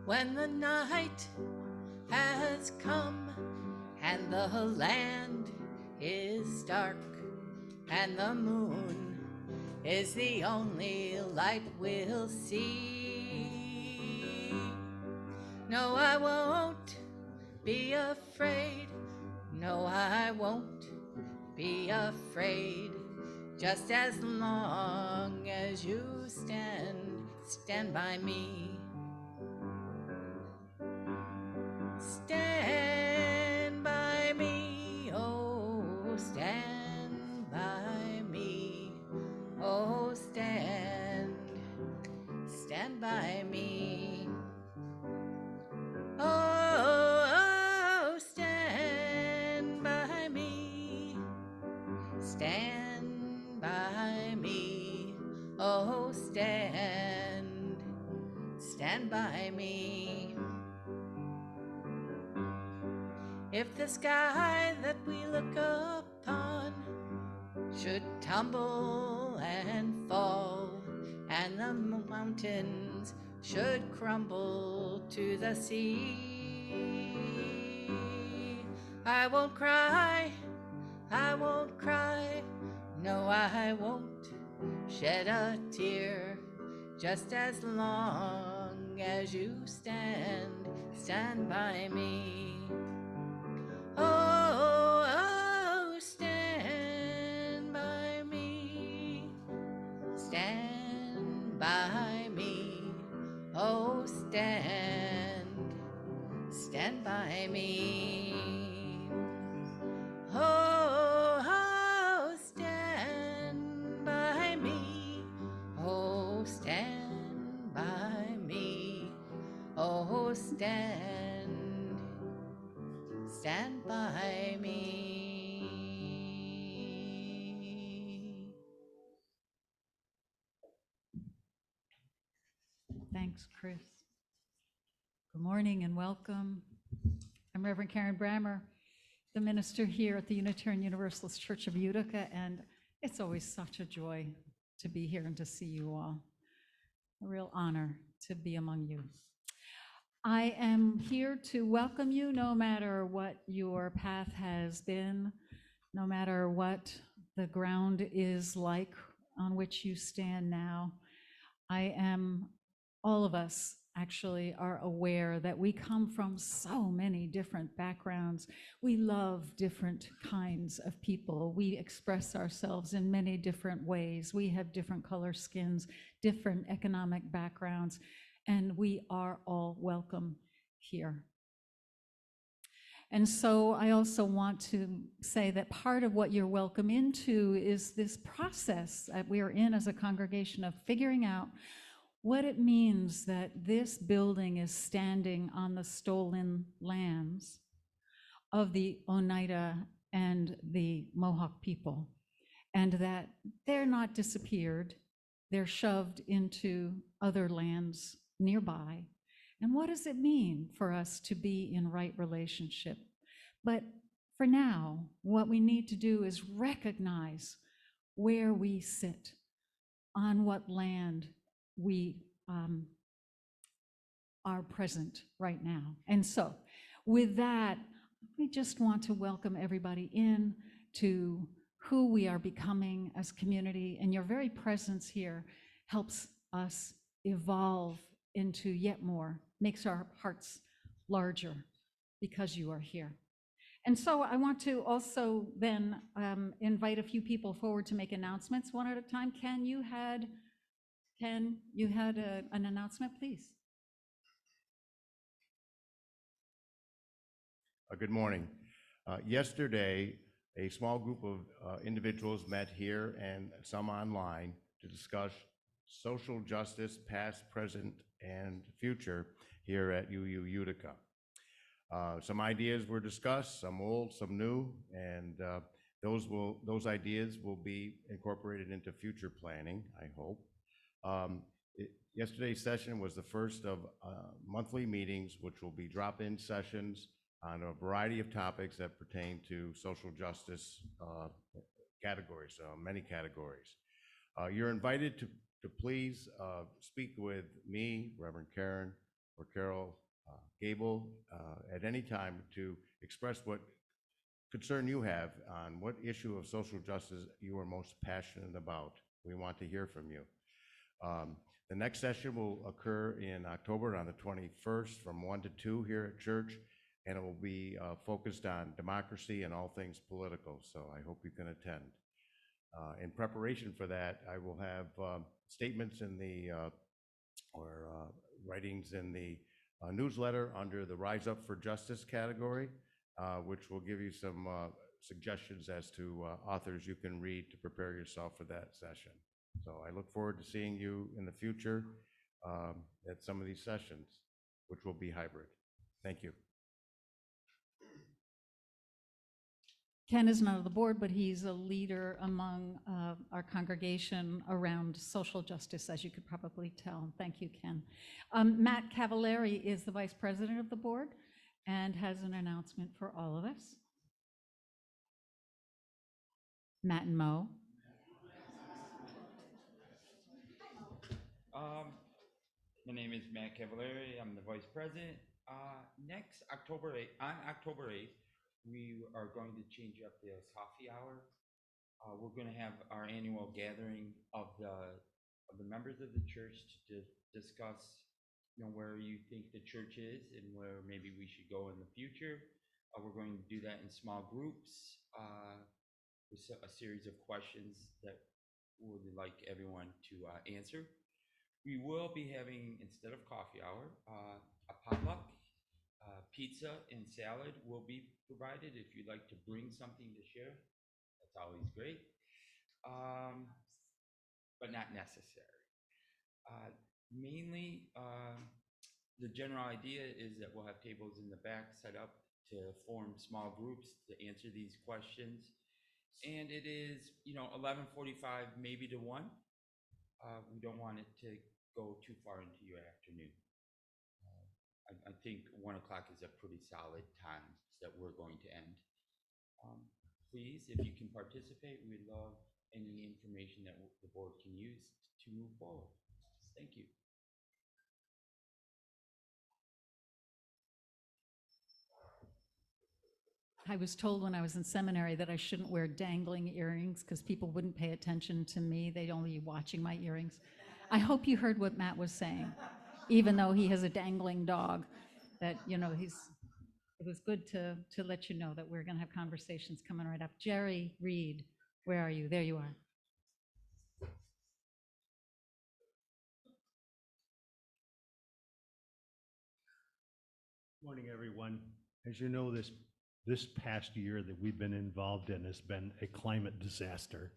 when the night has come and the land is dark and the moon is the only light we'll see. No, I won't be afraid. No, I won't be afraid. Just as long as you stand by me. Stand by me, oh, stand by me. Oh, stand by me. Oh, stand by me. Stand by me. Oh, stand by me. If the sky that we look upon should tumble and fall, and the mountains should crumble to the sea, I won't cry, I won't cry, no, I won't shed a tear, just as long as you stand by me. Oh, oh, stand by me. Stand by me. Oh, stand by me. Oh, oh, stand by me. Oh, stand by me. Oh, stand by me. Thanks, Chris. Good morning and welcome. I'm Reverend Karen Brammer, the minister here at the Unitarian Universalist Church of Utica, and it's always such a joy to be here and to see you all. A real honor to be among you. I am here to welcome you no matter what your path has been, no matter what the ground is like on which you stand now. All of us actually are aware that we come from so many different backgrounds. We love different kinds of people. We express ourselves in many different ways. We have different color skins, different economic backgrounds, and we are all welcome here. And so I also want to say that part of what you're welcome into is this process that we are in as a congregation of figuring out what it means that this building is standing on the stolen lands of the Oneida and the Mohawk people, and that they're not disappeared, they're shoved into other lands nearby. And what does it mean for us to be in right relationship? But for now, what we need to do is recognize where we sit, on what land we are present right now. And so with that, we just want to welcome everybody in to who we are becoming as community, and your very presence here helps us evolve into yet more, makes our hearts larger because you are here. And so I want to also then invite a few people forward to make announcements one at a time. Ken, you had an announcement, please. Good morning. Yesterday, a small group of individuals met here and some online to discuss social justice, past, present, and future here at UU Utica. Some ideas were discussed, some old, some new, and those ideas will be incorporated into future planning, I hope. Yesterday's session was the first of monthly meetings, which will be drop-in sessions on a variety of topics that pertain to social justice categories, many categories. You're invited to please speak with me, Reverend Karen, or Carol Gable at any time to express what concern you have on what issue of social justice you are most passionate about. We want to hear from you. The next session will occur in October on the 21st from 1 to 2 here at church, and it will be focused on democracy and all things political, so I hope you can attend. In preparation for that, I will have statements in the, writings in the newsletter under the Rise Up for Justice category, which will give you some suggestions as to authors you can read to prepare yourself for that session. So I look forward to seeing you in the future at some of these sessions, which will be hybrid. Thank you. Ken is not on the board, but he's a leader among our congregation around social justice, as you could probably tell. Thank you, Ken. Matt Cavallari is the vice president of the board and has an announcement for all of us. Matt and Mo. My name is Matt Cavallari. I'm the vice president. Next October 8th, on October 8th, we are going to change up the coffee hour. We're going to have our annual gathering of the members of the church to discuss, where you think the church is and where maybe we should go in the future. We're going to do that in small groups with a series of questions that we would like everyone to answer. We will be having, instead of coffee hour, a potluck. Pizza and salad will be provided. If you'd like to bring something to share, that's always great, but not necessary. Mainly, the general idea is that we'll have tables in the back set up to form small groups to answer these questions. And it is, 11:45, maybe to 1. We don't want it to go too far into your afternoon. I think 1 o'clock is a pretty solid time that we're going to end. Please, if you can participate, we'd love any information that the board can use to move forward. Thank you. I was told when I was in seminary that I shouldn't wear dangling earrings because people wouldn't pay attention to me. They'd only be watching my earrings. I hope you heard what Matt was saying, even though he has a dangling dog, that, it was good to let you know that we're going to have conversations coming right up. Jerry Reed, where are you? There you are. Morning, everyone. As you know, this past year that we've been involved in has been a climate disaster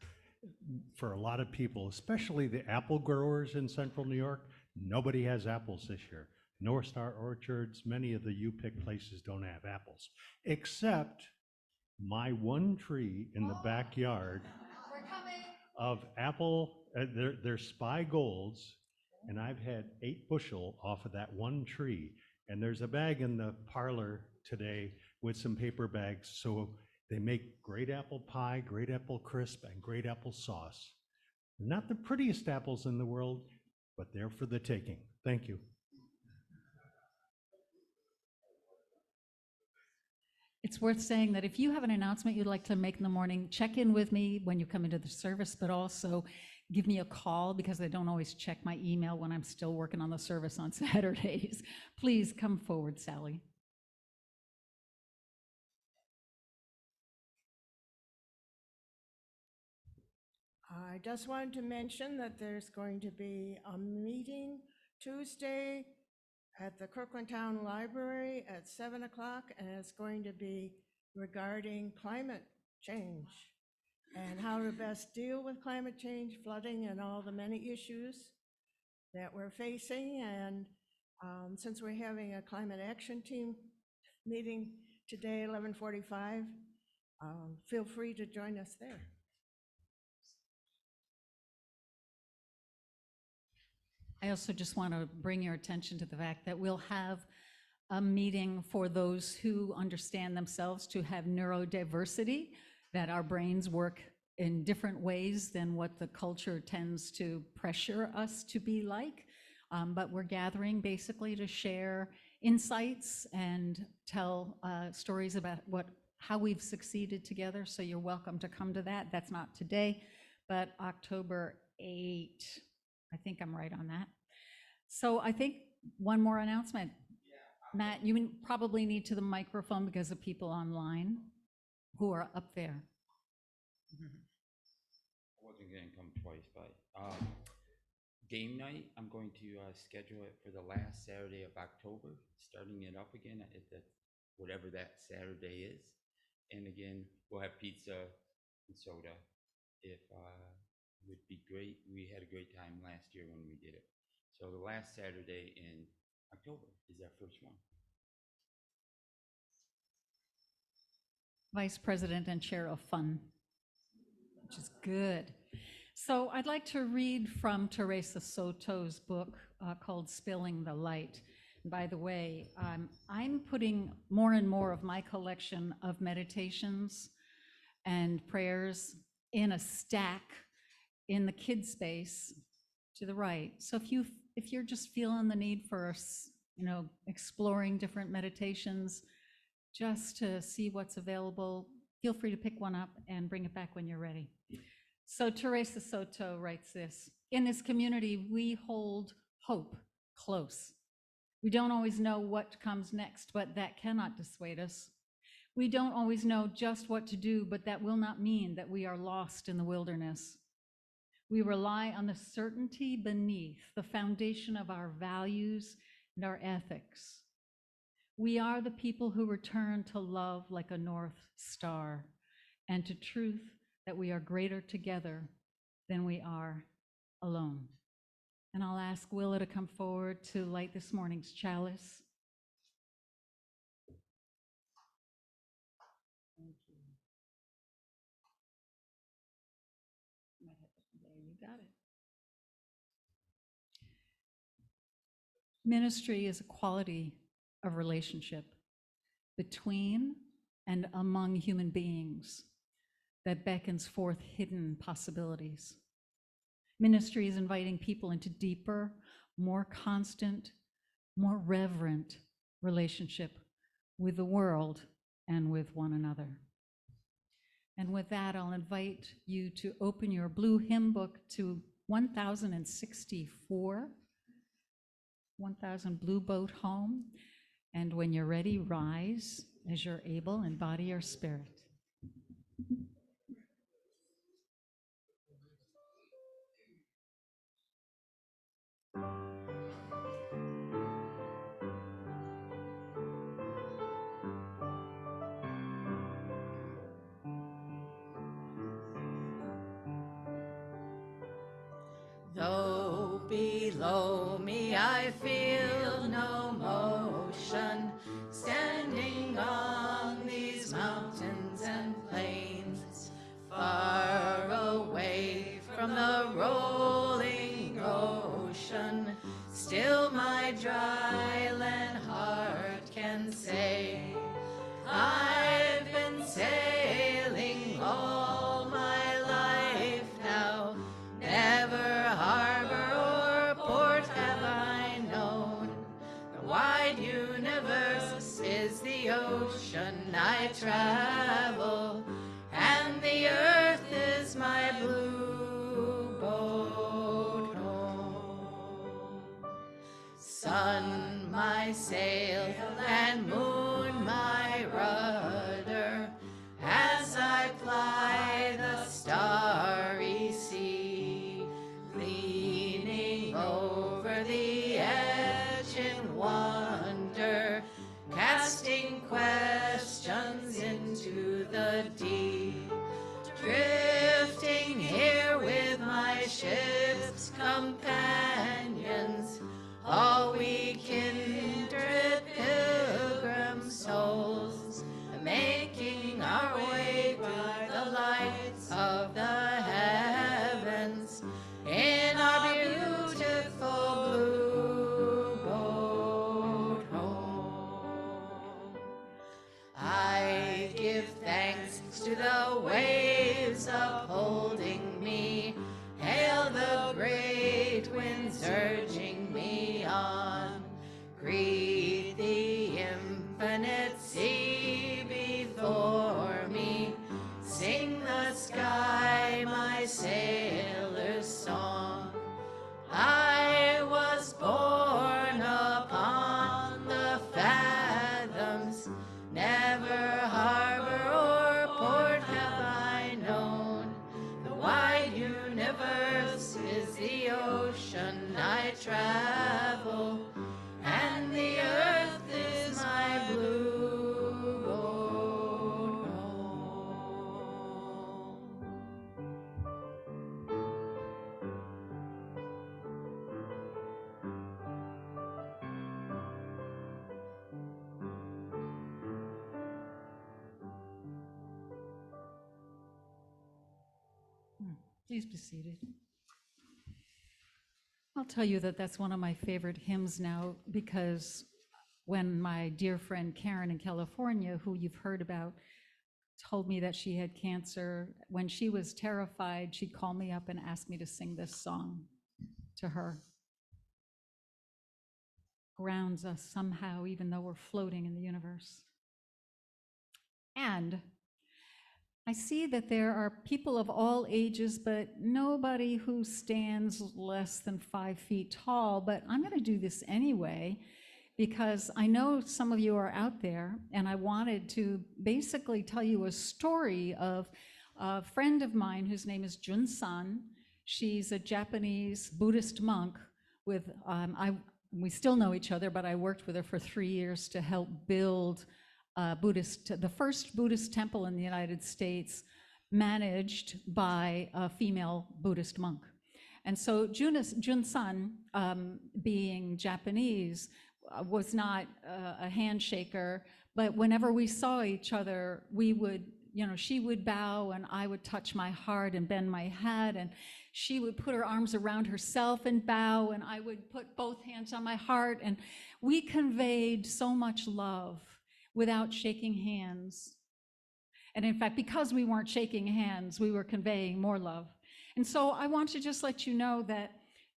for a lot of people, especially the apple growers in central New York. Nobody has apples this year. North Star orchards, many of the U-Pick places don't have apples, except my one tree in the backyard of apple, they're Spy Golds, and I've had 8 bushel off of that one tree. And there's a bag in the parlor today with some paper bags. So they make great apple pie, great apple crisp, and great apple sauce. Not the prettiest apples in the world, but they're for the taking. Thank you. It's worth saying that if you have an announcement you'd like to make in the morning, check in with me when you come into the service, but also give me a call because I don't always check my email when I'm still working on the service on Saturdays. Please come forward, Sally. I just wanted to mention that there's going to be a meeting Tuesday at the Kirkland Town Library at 7 o'clock, and it's going to be regarding climate change and how to best deal with climate change, flooding, and all the many issues that we're facing. And since we're having a climate action team meeting today, 11:45, feel free to join us there. I also just want to bring your attention to the fact that we'll have a meeting for those who understand themselves to have neurodiversity, that our brains work in different ways than what the culture tends to pressure us to be like. But we're gathering basically to share insights and tell stories about how we've succeeded together. So you're welcome to come to that. That's not today, but October 8. I think I'm right on that. So I think one more announcement. Matt, you probably need to the microphone because of people online who are up there. I wasn't going to come twice, but game night, I'm going to schedule it for the last Saturday of October, starting it up again at whatever that Saturday is. And again, we'll have pizza and soda. If would be great. We had a great time last year when we did it. So the last Saturday in October is our first one. Vice President and Chair of Fun, which is good. So I'd like to read from Teresa Soto's book called Spilling the Light. And by the way, I'm putting more and more of my collection of meditations and prayers in a stack in the kids space to the right. So if you're just feeling the need for, exploring different meditations, just to see what's available, feel free to pick one up and bring it back when you're ready. So Teresa Soto writes this: in this community, we hold hope close. We don't always know what comes next, but that cannot dissuade us. We don't always know just what to do, but that will not mean that we are lost in the wilderness. We rely on the certainty beneath the foundation of our values and our ethics. We are the people who return to love like a North Star and to truth that we are greater together than we are alone. And I'll ask Willa to come forward to light this morning's chalice. Thank you. There, you got it. Ministry is a quality of relationship between and among human beings that beckons forth hidden possibilities. Ministry is inviting people into deeper, more constant, more reverent relationship with the world and with one another. And with that, I'll invite you to open your blue hymn book to 1064, 1000 Blue Boat Home. And when you're ready, rise as you're able and body your spirit. Though below me I feel no motion, standing on these mountains and plains, far away from the rolling ocean, still my dry land heart can say, I've been sailing all my life now, never harbor or port have I known. The wide universe is the ocean I travel, and the earth is my blue boat home. Sun my sail and moon my rudder, as I ply the starry sea, leaning over the edge in wonder, casting questions into the deep, drifting here with my ship's companions, all we kindred pilgrim souls, making our way by the lights of the heavens in our beautiful blue boat home. I give thanks to the waves upholding me, hail the great Greet the infinite sea before me. Sing the sky my sailor's song. I was born upon the fathoms, never harbor or port have I known. The wide universe is the ocean I travel, and the earth is my blue boat home. Please be seated. I'll tell you that that's one of my favorite hymns now, because when my dear friend Karen in California, who you've heard about, told me that she had cancer, when she was terrified, she'd call me up and ask me to sing this song to her. Grounds us somehow, even though we're floating in the universe. And I see that there are people of all ages, but nobody who stands less than 5 feet tall. But I'm going to do this anyway, because I know some of you are out there, and I wanted to basically tell you a story of a friend of mine whose name is Jun-san. She's a Japanese Buddhist monk with, we still know each other, but I worked with her for 3 years to help build the first Buddhist temple in the United States, managed by a female Buddhist monk. And so Jun-san, being Japanese, was not a handshaker, but whenever we saw each other, we would, she would bow and I would touch my heart and bend my head, and she would put her arms around herself and bow, and I would put both hands on my heart, and we conveyed so much love without shaking hands. And in fact, because we weren't shaking hands, we were conveying more love. And so I want to just let you know that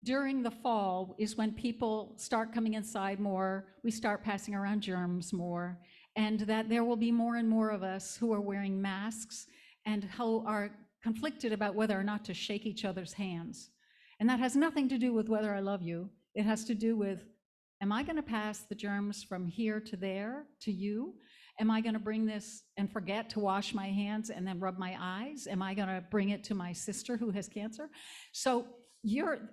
during the fall is when people start coming inside more, we start passing around germs more, and that there will be more and more of us who are wearing masks and who are conflicted about whether or not to shake each other's hands. And that has nothing to do with whether I love you. It has to do with, am I going to pass the germs from here to there to you? Am I going to bring this and forget to wash my hands and then rub my eyes? Am I going to bring it to my sister who has cancer? So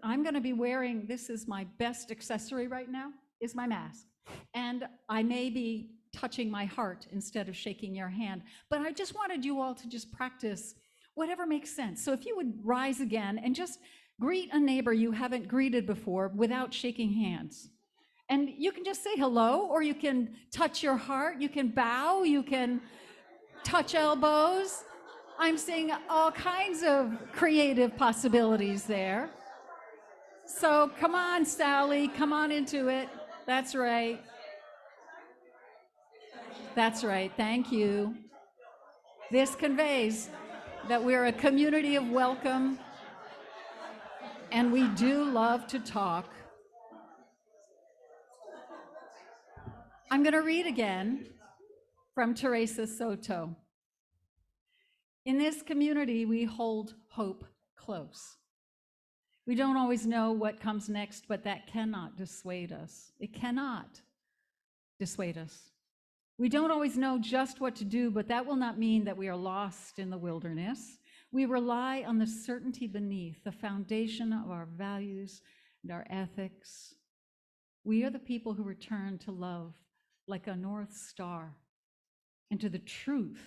I'm going to be wearing, this is my best accessory right now, is my mask. And I may be touching my heart instead of shaking your hand, but I just wanted you all to just practice whatever makes sense. So if you would rise again and just greet a neighbor you haven't greeted before without shaking hands. And you can just say hello, or you can touch your heart, you can bow, you can touch elbows. I'm seeing all kinds of creative possibilities there. So come on, Sally, come on into it. That's right. That's right, thank you. This conveys that we're a community of welcome, and we do love to talk. I'm going to read again from Teresa Soto. In this community, we hold hope close. We don't always know what comes next, but that cannot dissuade us. It cannot dissuade us. We don't always know just what to do, but that will not mean that we are lost in the wilderness. We rely on the certainty beneath, the foundation of our values and our ethics. We are the people who return to love like a North Star, and to the truth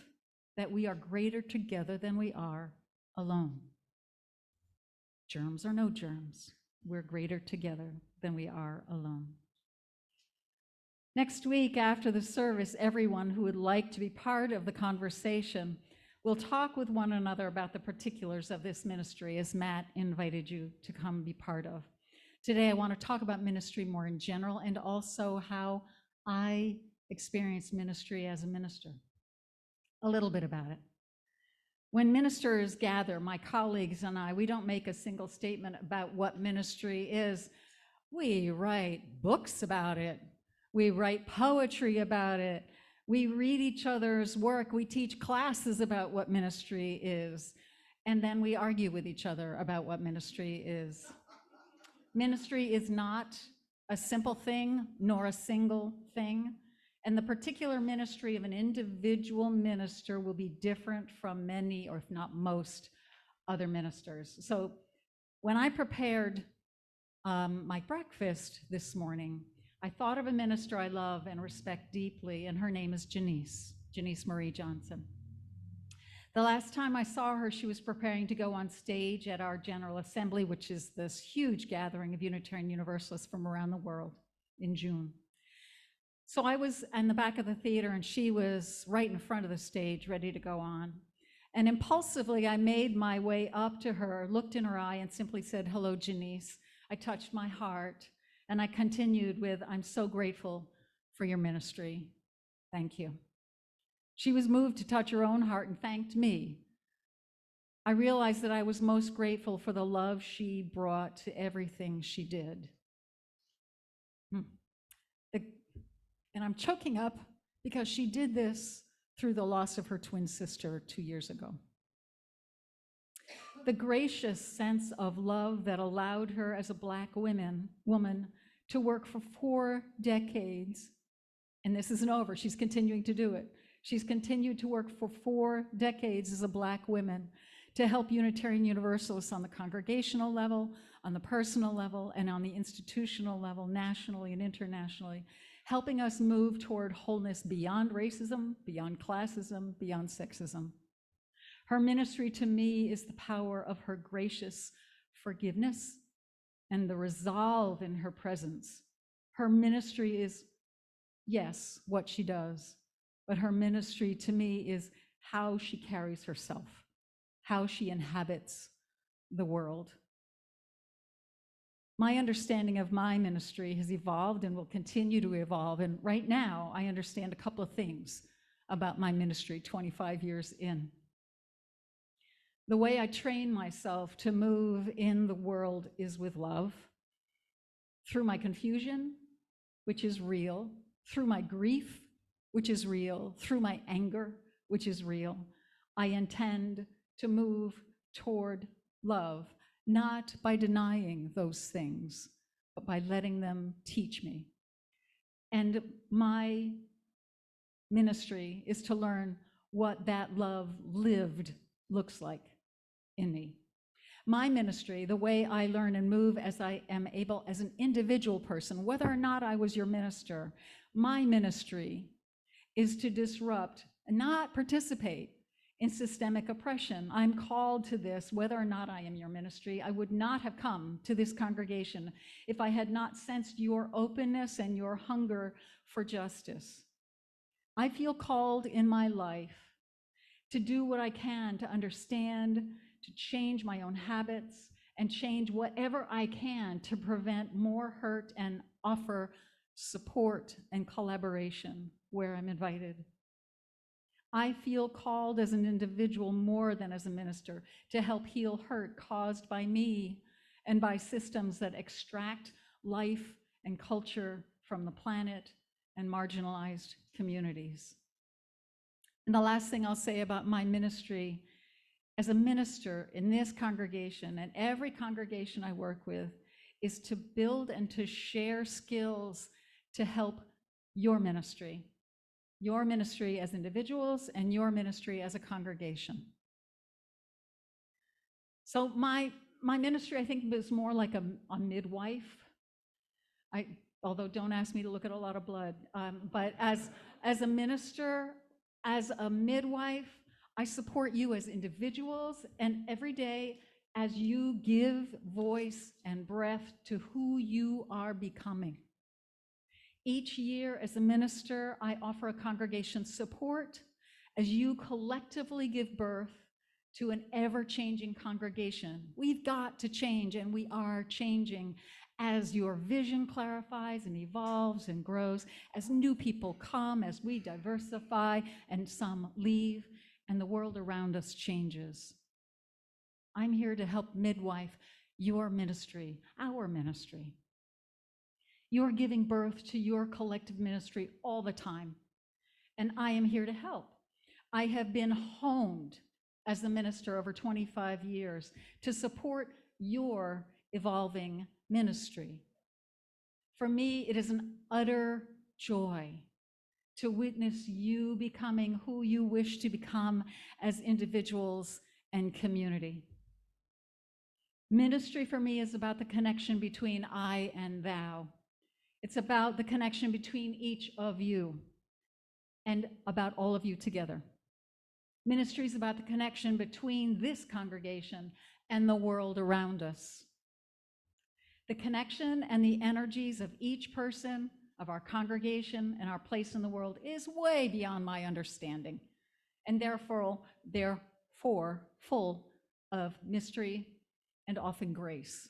that we are greater together than we are alone. Germs or no germs, we're greater together than we are alone. Next week after the service, everyone who would like to be part of the conversation will talk with one another about the particulars of this ministry, as Matt invited you to come be part of. Today, I want to talk about ministry more in general, and also how I experienced ministry as a minister. A little bit about it. When ministers gather, my colleagues and I, we don't make a single statement about what ministry is. We write books about it. We write poetry about it. We read each other's work. We teach classes about what ministry is. And then we argue with each other about what ministry is. Ministry is not a simple thing, nor a single thing. And the particular ministry of an individual minister will be different from many, or if not most, other ministers. So when I prepared my breakfast this morning, I thought of a minister I love and respect deeply, and her name is Janice Marie Johnson. The last time I saw her, she was preparing to go on stage at our General Assembly, which is this huge gathering of Unitarian Universalists from around the world in June. So I was in the back of the theater, and she was right in front of the stage, ready to go on. And impulsively, I made my way up to her, looked in her eye, and simply said, "Hello, Janice." I touched my heart, and I continued with, "I'm so grateful for your ministry. Thank you." She was moved to touch her own heart and thanked me. I realized that I was most grateful for the love she brought to everything she did. And I'm choking up because she did this through the loss of her twin sister 2 years ago. The gracious sense of love that allowed her as a Black woman to work for 4 decades, and this isn't over, she's continuing to do it. She's continued to work for 4 decades as a Black woman to help Unitarian Universalists on the congregational level, on the personal level, and on the institutional level, nationally and internationally, helping us move toward wholeness beyond racism, beyond classism, beyond sexism. Her ministry to me is the power of her gracious forgiveness and the resolve in her presence. Her ministry is, yes, what she does, but her ministry to me is how she carries herself, how she inhabits the world. My understanding of my ministry has evolved and will continue to evolve. And right now, I understand a couple of things about my ministry 25 years in. The way I train myself to move in the world is with love, through my confusion, which is real, through my grief, which is real, through my anger, which is real. I intend to move toward love, not by denying those things, but by letting them teach me. And my ministry is to learn what that love lived looks like in me. My ministry, the way I learn and move as I am able as an individual person, whether or not I was your minister, my ministry is to disrupt, not participate in systemic oppression. I'm called to this, whether or not I am your ministry. I would not have come to this congregation if I had not sensed your openness and your hunger for justice. I feel called in my life to do what I can to understand, to change my own habits, and change whatever I can to prevent more hurt and offer support and collaboration where I'm invited. I feel called as an individual more than as a minister to help heal hurt caused by me and by systems that extract life and culture from the planet and marginalized communities. And the last thing I'll say about my ministry, as a minister in this congregation and every congregation I work with, is to build and to share skills to help your ministry as individuals and your ministry as a congregation. So my ministry, I think, is more like a midwife. Although don't ask me to look at a lot of blood, but as a minister, as a midwife, I support you as individuals, and every day as you give voice and breath to who you are becoming. Each year as a minister, I offer a congregation support as you collectively give birth to an ever-changing congregation. We've got to change, and we are changing as your vision clarifies and evolves and grows, as new people come, as we diversify and some leave, and the world around us changes. I'm here to help midwife your ministry, our ministry. You are giving birth to your collective ministry all the time, and I am here to help. I have been honed as the minister over 25 years to support your evolving ministry. For me, it is an utter joy to witness you becoming who you wish to become as individuals and community. Ministry for me is about the connection between I and thou. It's about the connection between each of you and about all of you together. Ministry is about the connection between this congregation and the world around us. The connection and the energies of each person, of our congregation, and our place in the world is way beyond my understanding, and therefore full of mystery and often grace.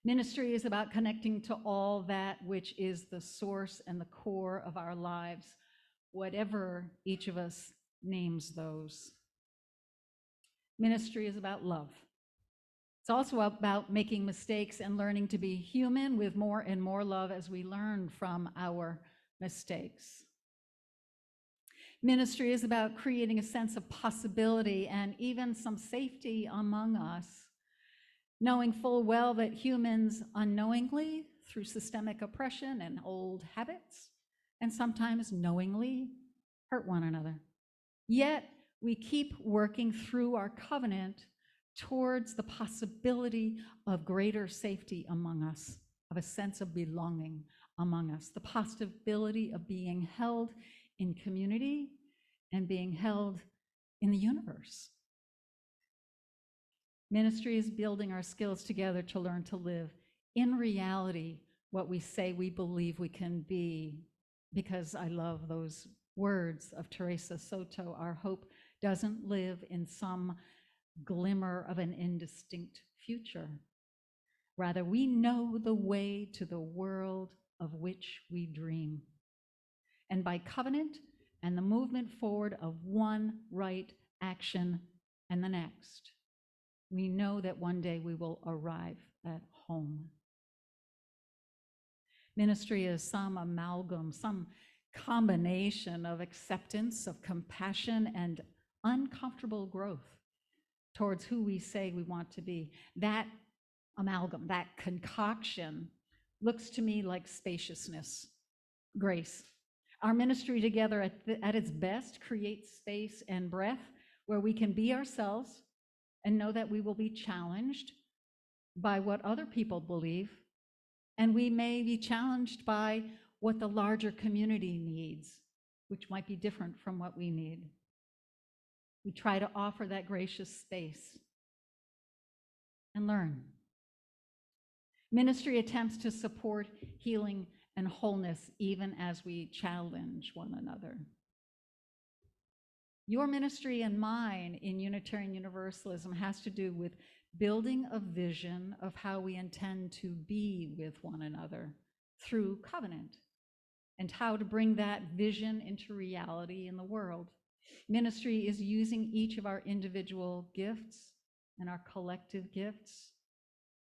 Ministry is about connecting to all that which is the source and the core of our lives, whatever each of us names those. Ministry is about love. It's also about making mistakes and learning to be human with more and more love as we learn from our mistakes. Ministry is about creating a sense of possibility and even some safety among us, knowing full well that humans unknowingly, through systemic oppression and old habits, and sometimes knowingly, hurt one another. Yet we keep working through our covenant towards the possibility of greater safety among us, of a sense of belonging among us, the possibility of being held in community and being held in the universe. Ministry is building our skills together to learn to live in reality what we say we believe we can be, because I love those words of Teresa Soto. Our hope doesn't live in some glimmer of an indistinct future. Rather, we know the way to the world of which we dream. And by covenant and the movement forward of one right action and the next, we know that one day we will arrive at home. Ministry is some amalgam, some combination of acceptance, of compassion, and uncomfortable growth towards who we say we want to be. That amalgam, that concoction, looks to me like spaciousness, grace. Our ministry together at its best creates space and breath where we can be ourselves and know that we will be challenged by what other people believe, and we may be challenged by what the larger community needs, which might be different from what we need. We try to offer that gracious space and learn. Ministry attempts to support healing and wholeness even as we challenge one another. Your ministry and mine in Unitarian Universalism has to do with building a vision of how we intend to be with one another through covenant, and how to bring that vision into reality in the world. Ministry is using each of our individual gifts and our collective gifts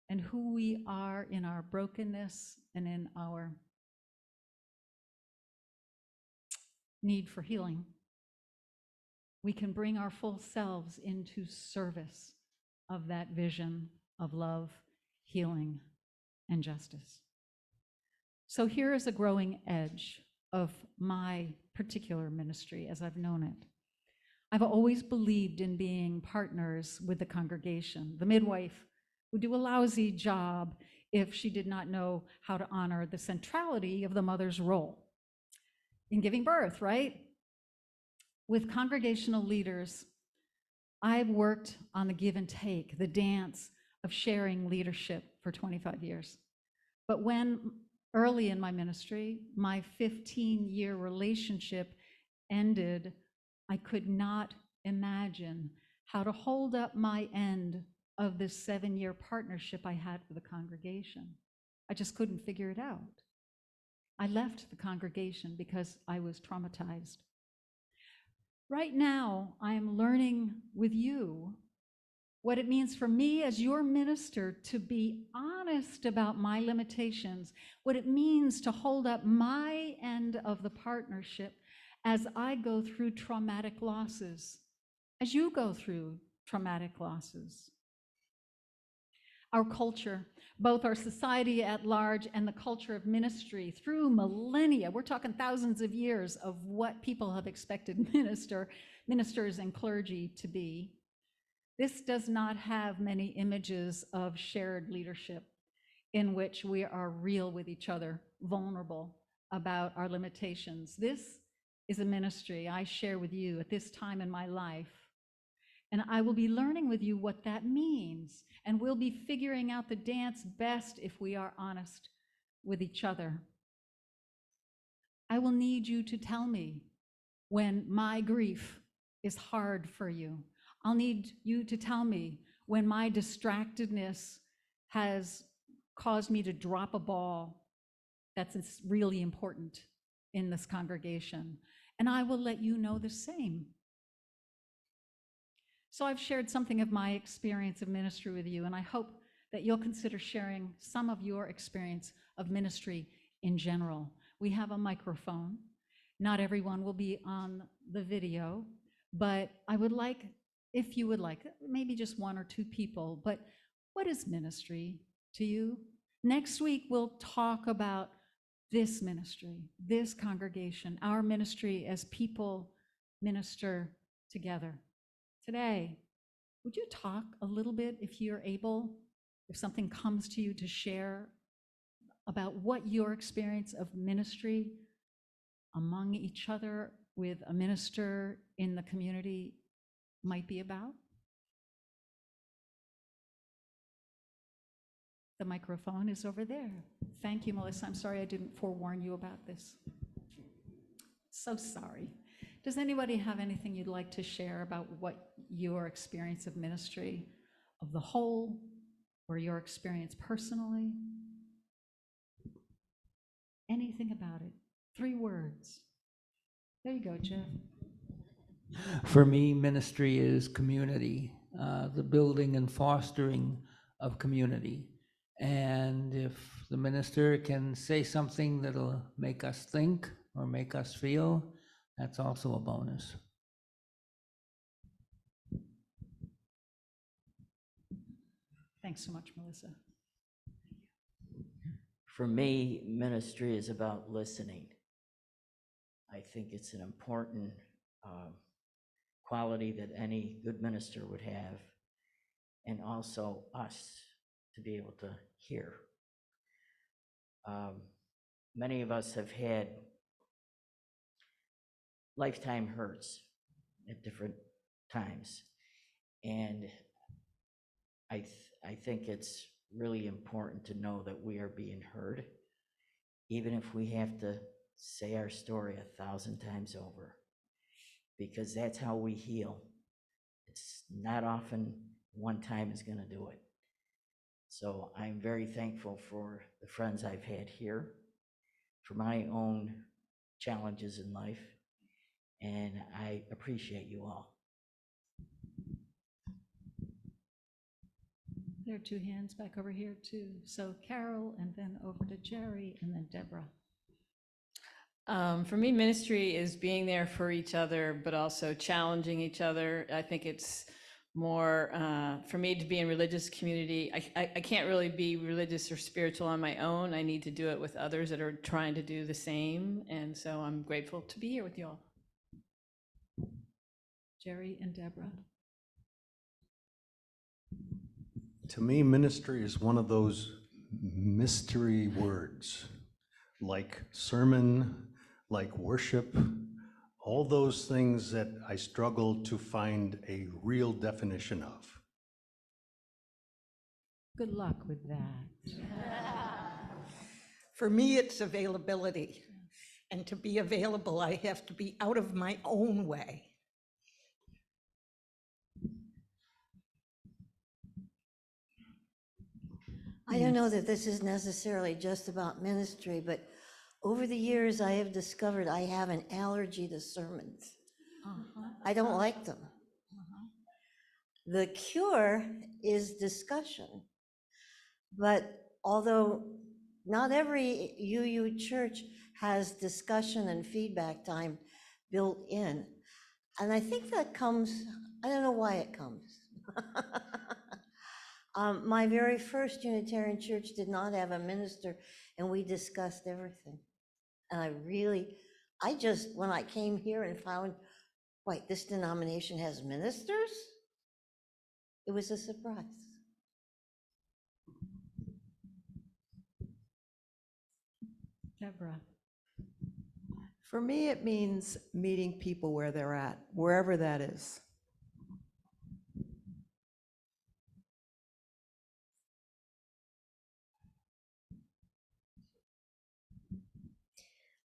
and who we are in our brokenness and in our need for healing. We can bring our full selves into service of that vision of love, healing, and justice. So here is a growing edge of my particular ministry as I've known it. I've always believed in being partners with the congregation. The midwife would do a lousy job if she did not know how to honor the centrality of the mother's role in giving birth, right? With congregational leaders, I've worked on the give and take, the dance of sharing leadership for 25 years. But when early in my ministry, my 15-year relationship ended, I could not imagine how to hold up my end of this 7-year partnership I had with the congregation. I just couldn't figure it out. I left the congregation because I was traumatized. Right now, I am learning with you what it means for me as your minister to be honest honest about my limitations, what it means to hold up my end of the partnership as I go through traumatic losses, as you go through traumatic losses. Our culture, both our society at large and the culture of ministry through millennia, we're talking thousands of years of what people have expected ministers and clergy to be. This does not have many images of shared leadership in which we are real with each other, vulnerable about our limitations. This is a ministry I share with you at this time in my life. And I will be learning with you what that means. And we'll be figuring out the dance best if we are honest with each other. I will need you to tell me when my grief is hard for you. I'll need you to tell me when my distractedness has caused me to drop a ball that's really important in this congregation. And I will let you know the same. So I've shared something of my experience of ministry with you, and I hope that you'll consider sharing some of your experience of ministry in general. We have a microphone. Not everyone will be on the video, but I would like, if you would like, maybe just one or two people, but what is ministry to you? Next week, we'll talk about this ministry, this congregation, our ministry as people minister together. Today, would you talk a little bit, if you're able, if something comes to you to share about what your experience of ministry among each other with a minister in the community might be about? The microphone is over there. Thank you, Melissa. I'm sorry I didn't forewarn you about this. So sorry. Does anybody have anything you'd like to share about what your experience of ministry of the whole or your experience personally? Anything about it? 3 words. There you go, Jeff. For me, ministry is community, the building and fostering of community. And if the minister can say something that'll make us think or make us feel, that's also a bonus. Thanks so much, Melissa. For me, ministry is about listening. I think it's an important quality that any good minister would have, and also us to be able to hear. Many of us have had lifetime hurts at different times, and I think it's really important to know that we are being heard, even if we have to say our story 1,000 times over, because that's how we heal. It's not often one time is going to do it. So I'm very thankful for the friends I've had here, for my own challenges in life, and I appreciate you all. There are 2 hands back over here too. So Carol, and then over to Jerry, and then Deborah. For me, ministry is being there for each other, but also challenging each other. I think it's more, for me to be in religious community, I can't really be religious or spiritual on my own. I need to do it with others that are trying to do the same. And so I'm grateful to be here with you all. Jerry and Deborah. To me, ministry is one of those mystery words, like sermon, like worship, all those things that I struggle to find a real definition of. Good luck with that. For me, it's availability. And to be available, I have to be out of my own way. I don't know that this is necessarily just about ministry, but over the years, I have discovered I have an allergy to sermons. I don't like them. The cure is discussion, but although not every UU church has discussion and feedback time built in. And I think that comes, I don't know why it comes. My very first Unitarian church did not have a minister, and we discussed everything. And I just, when I came here and found, wait, this denomination has ministers? It was a surprise. Deborah. For me, it means meeting people where they're at, wherever that is.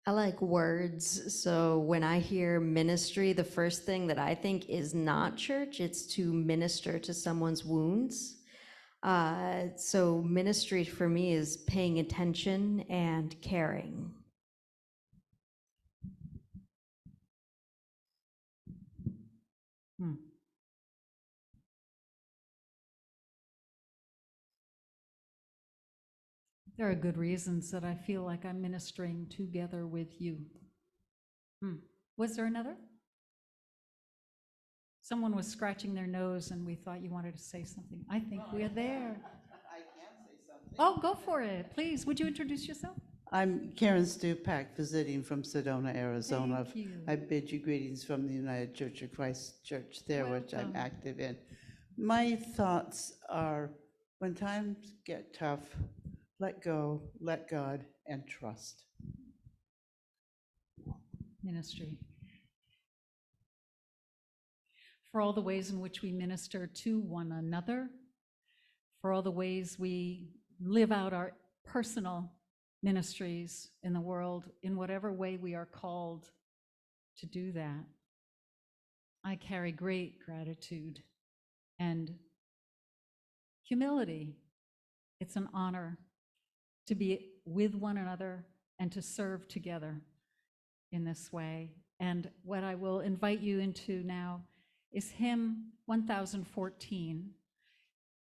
I like words. So when I hear ministry, the first thing that I think is not church, it's to minister to someone's wounds. So ministry for me is paying attention and caring. There are good reasons that I feel like I'm ministering together with you. Was there another? Someone was scratching their nose and we thought you wanted to say something. I think we're there. I can say something. Oh, go for it. Please, would you introduce yourself? I'm Karen Stupak, visiting from Sedona, Arizona. Thank you. I bid you greetings from the United Church of Christ Church there, which I'm Welcome. active in. My thoughts are, when times get tough, let go, let God, and trust. Ministry. For all the ways in which we minister to one another, for all the ways we live out our personal ministries in the world, in whatever way we are called to do that. I carry great gratitude and humility. It's an honor to be with one another and to serve together in this way. And what I will invite you into now is hymn 1014.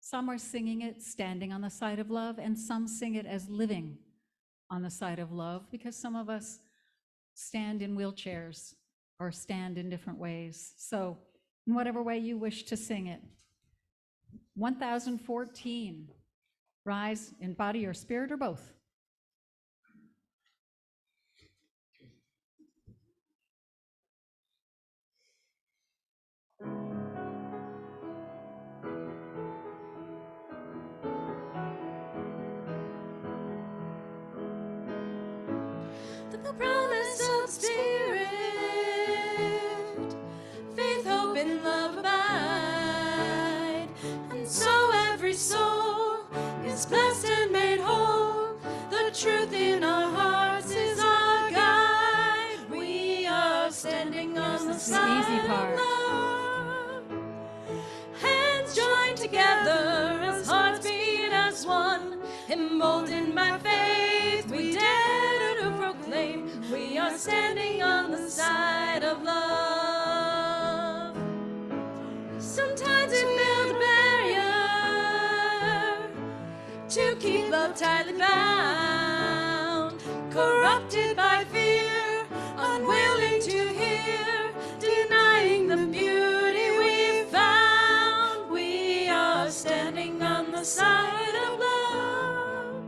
Some are singing it standing on the side of love, and some sing it as living on the side of love, because some of us stand in wheelchairs or stand in different ways. So in whatever way you wish to sing it. 1014. Rise in body or spirit or both. The promise of Spirit, faith, hope, and love abide, and so every soul is blessed and made whole. The truth in our hearts is our guide. We are standing on the side easy part. of love, hands joined together as hearts beat as one, emboldened by faith. We dare to proclaim we are standing on the side of love. Sometimes we build a barrier to keep love tightly bound, corrupted by fear, unwilling to hear, denying the beauty we found. We are standing on the side of love,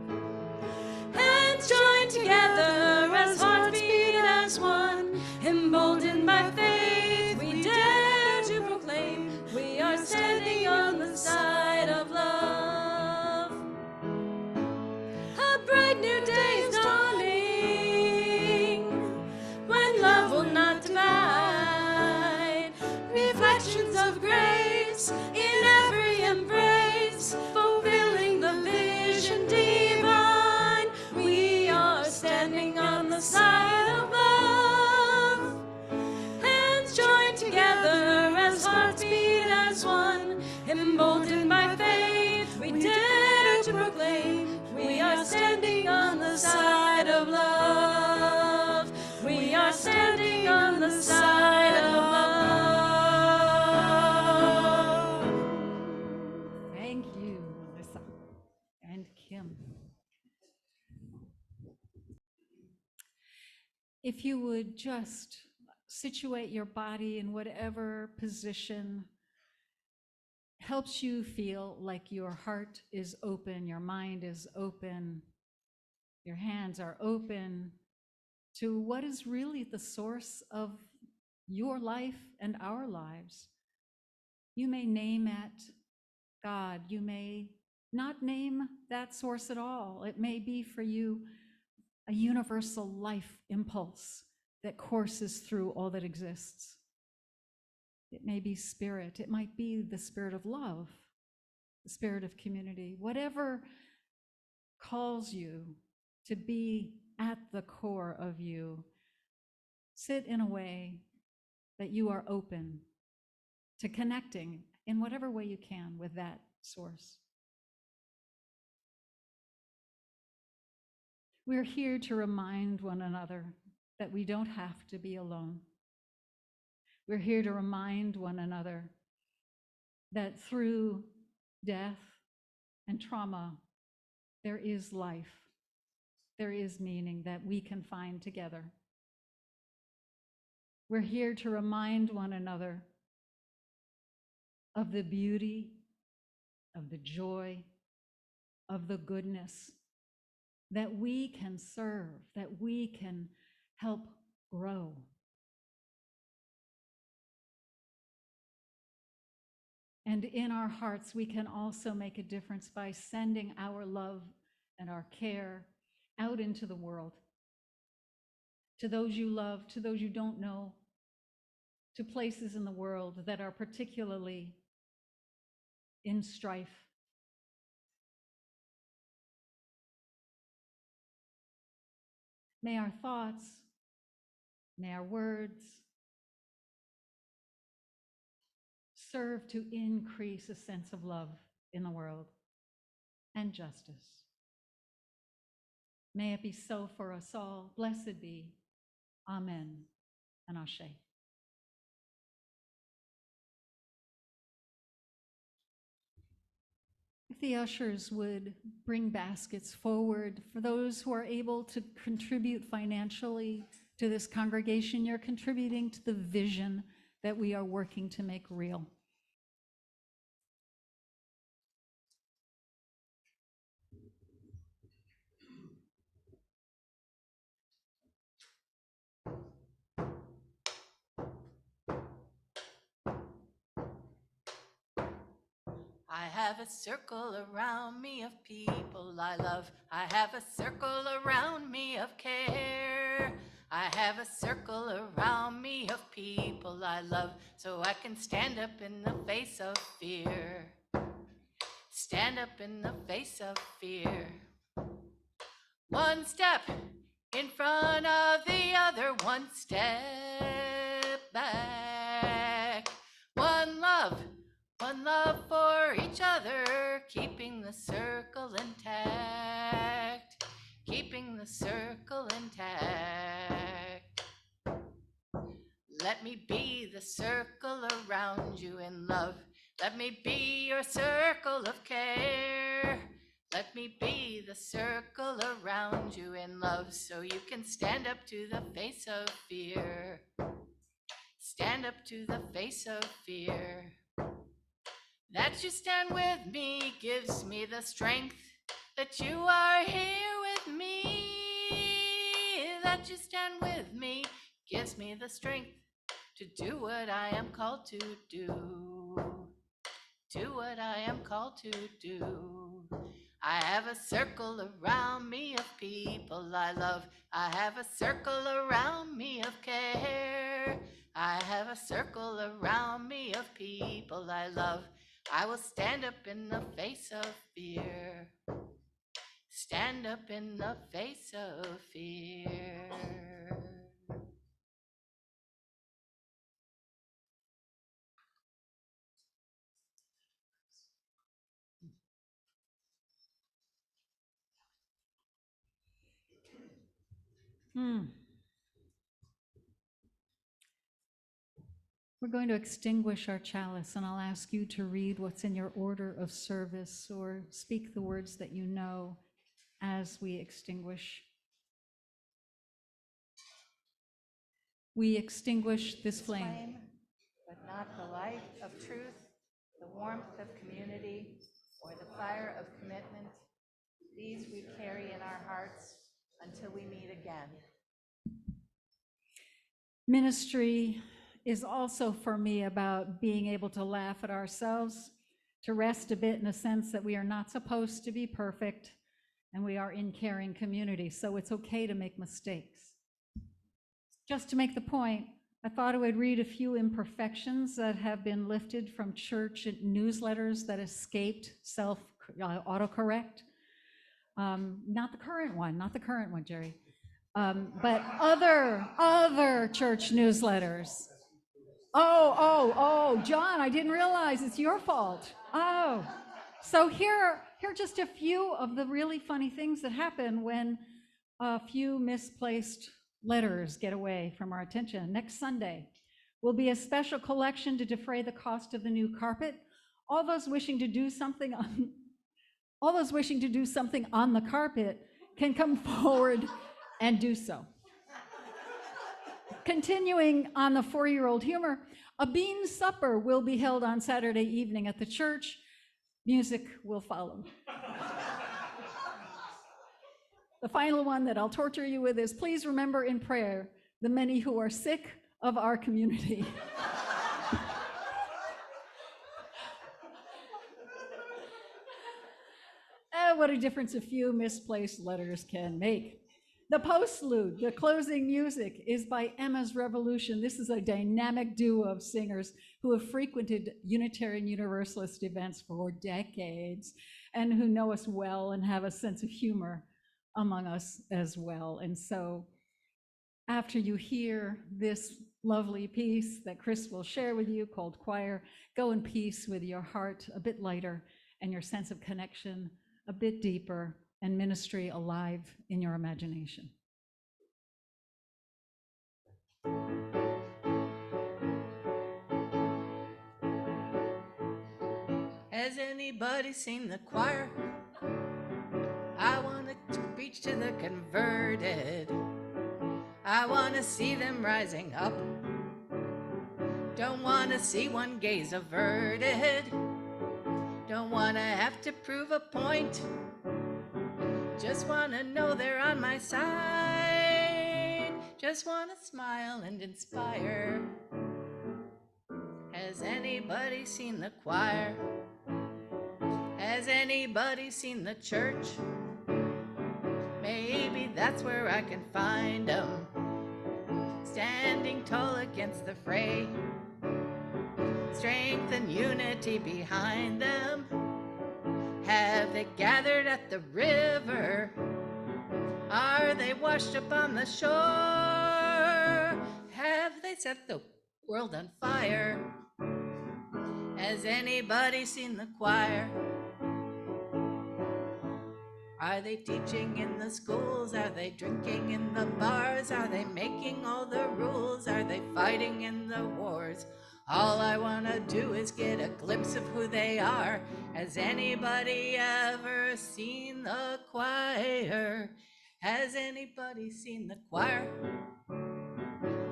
hands joined together as hearts beat as one, emboldened by faith. We dare to proclaim we are standing on the side of love. A bright new day is dawning, when love will not divide. Reflections of grace in every embrace, fulfilling the vision divine. We are standing on the side of love, hands joined together as hearts beat as one, emboldened by faith. We dare to proclaim we are standing on the side of love. We are standing on the side of love. Thank you, Melissa and Kim. if you would just situate your body in whatever position helps you feel like your heart is open, your mind is open, your hands are open to what is really the source of your life and our lives. You may name it God. You may not name that source at all. It may be for you a universal life impulse that courses through all that exists. It may be spirit. It might be the spirit of love, the spirit of community. Whatever calls you to be at the core of you, sit in a way that you are open to connecting in whatever way you can with that source. We're here to remind one another that we don't have to be alone. We're here to remind one another that through death and trauma, there is life, there is meaning that we can find together. We're here to remind one another of the beauty, of the joy, of the goodness, that we can serve, that we can help grow. And in our hearts, we can also make a difference by sending our love and our care out into the world, to those you love, to those you don't know, to places in the world that are particularly in strife. May our thoughts, may our words serve to increase a sense of love in the world and justice. May it be so for us all. Blessed be. Amen and Ashe. If the ushers would bring baskets forward for those who are able to contribute financially to this congregation, you're contributing to the vision that we are working to make real. I have a circle around me of people I love. I have a circle around me of care. I have a circle around me of people I love, so I can stand up in the face of fear. Stand up in the face of fear. One step in front of the other, one step back. One love for each other, keeping the circle intact, keeping the circle intact. Let me be the circle around you in love. Let me be your circle of care. Let me be the circle around you in love, so you can stand up to the face of fear. Stand up to the face of fear. That you stand with me gives me the strength. That you are here with me. That you stand with me gives me the strength to do what I am called to do. Do what I am called to do. I have a circle around me of people I love. I have a circle around me of care. I have a circle around me of people I love. I will stand up in the face of fear. Stand up in the face of fear. We're going to extinguish our chalice, and I'll ask you to read what's in your order of service or speak the words that you know as we extinguish. we extinguish this flame. But not the light of truth, the warmth of community, or the fire of commitment. These we carry in our hearts until we meet again. Ministry is also for me about being able to laugh at ourselves, to rest a bit in a sense that we are not supposed to be perfect and we are in caring community, so it's okay to make mistakes. Just to make the point, I thought I would read a few imperfections that have been lifted from church newsletters that escaped autocorrect. Not the current one, Jerry. But other church newsletters. Oh, John, I didn't realize it's your fault. Oh, so here are just a few of the really funny things that happen when a few misplaced letters get away from our attention. Next Sunday will be a special collection to defray the cost of the new carpet. All those wishing to do something on the carpet can come forward and do so. Continuing on the 4-year-old humor, a bean supper will be held on Saturday evening at the church. Music will follow. The final one that I'll torture you with is, please remember in prayer the many who are sick of our community. What a difference a few misplaced letters can make. The postlude, the closing music, is by Emma's Revolution. This is a dynamic duo of singers who have frequented Unitarian Universalist events for decades and who know us well and have a sense of humor among us as well. And so after you hear this lovely piece that Chris will share with you called Choir, go in peace with your heart a bit lighter and your sense of connection a bit deeper, and ministry alive in your imagination. Has anybody seen the choir? I want to preach to the converted. I want to see them rising up. Don't want to see one gaze averted. Don't want to have to prove a point. Just want to know they're on my side. Just want to smile and inspire. Has anybody seen the choir? Has anybody seen the church? Maybe that's where I can find them, standing tall against the fray. Strength and unity behind them. Have they gathered at the river? Are they washed up on the shore? Have they set the world on fire? Has anybody seen the choir? Are they teaching in the schools? Are they drinking in the bars? Are they making all the rules? Are they fighting in the wars? All I want to do is get a glimpse of who they are. Has anybody ever seen the choir? Has anybody seen the choir?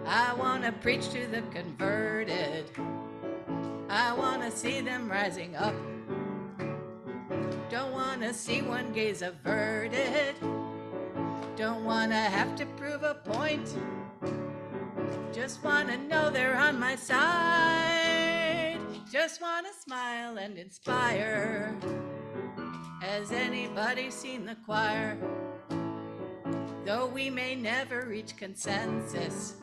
I want to preach to the converted. I want to see them rising up. Don't want to see one gaze averted. Don't want to have to prove a point. Just want to know they're on my side. Just want to smile and inspire. Has anybody seen the choir? Though we may never reach consensus,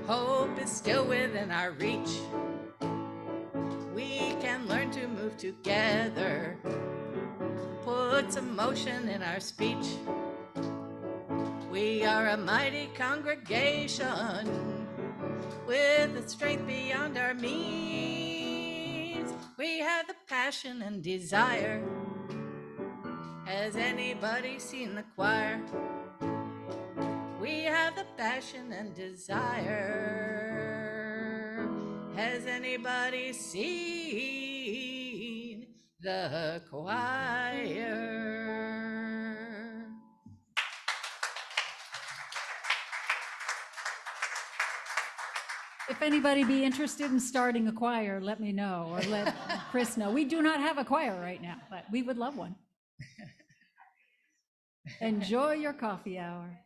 hope is still within our reach. We can learn to move together, put some motion in our speech. We are a mighty congregation with a strength beyond our means. We have the passion and desire. Has anybody seen the choir? We have the passion and desire. Has anybody seen the choir? If anybody be interested in starting a choir, let me know, or let Chris know. We do not have a choir right now, but we would love one. Enjoy your coffee hour.